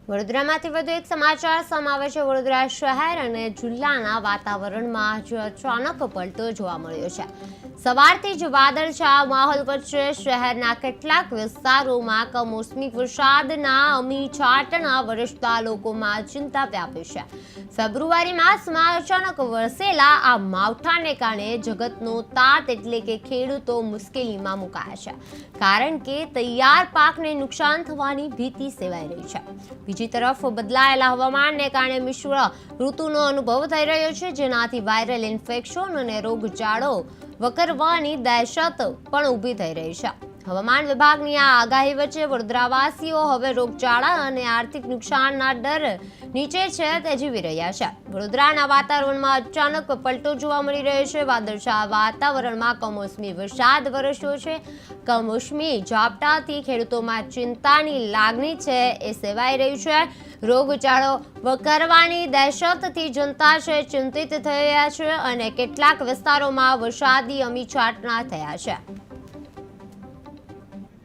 વડોદરામાંથી વધુ એક સમાચાર સામે આવે છે। વડોદરા શહેર અને જિલ્લાના વાતાવરણમાં અચાનક પલટો જોવા મળ્યો છે। સવારથી જ વાદળછાયા માહોલ વચ્ચે શહેરના કેટલાક વિસ્તારોમાં કમોસમી વરસાદના અમીછાંટના વરસતા લોકોમાં ચિંતા વ્યાપી છે। ફેબ્રુઆરી માસમાં અચાનક વરસેલા આ માવઠાને કારણે જગતનો તાત એટલે કે ખેડૂતો મુશ્કેલીમાં મુકાયા છે, કારણ કે તૈયાર પાકને નુકસાન થવાની ભીતિ સેવાઈ રહી છે। બીજી તરફ બદલાયેલા હવામાનને કારણે મિશ્ર ઋતુનો અનુભવ થઈ રહ્યો છે, જેનાથી વાયરલ ઇન્ફેક્શન અને રોગચાળો વકરવાની દહેશત પણ ઊભી થઈ રહી છે। હવામાન વિભાગની આ આગાહી વચ્ચે વડોદરાવાસીઓ હવે રોગચાળા અને આર્થિક નુકસાનના ડર નીચે છે તે જીવી રહ્યા છે। વડોદરાના વાતાવરણમાં અચાનક પલટો જોવા મળી રહ્યો છે। વાદળછાયા વાતાવરણમાં કમોસમી વરસાદ વરસ્યો છે। કમોસમી ઝાપટાથી ખેડૂતોમાં ચિંતાની લાગણી છે એ સેવાઈ રહી છે। રોગચાળો વકરવાની દહેશતથી જનતા છે ચિંતિત થઈ રહ્યા છે અને કેટલાક વિસ્તારોમાં વરસાદી અમીછાંટના થયા છે।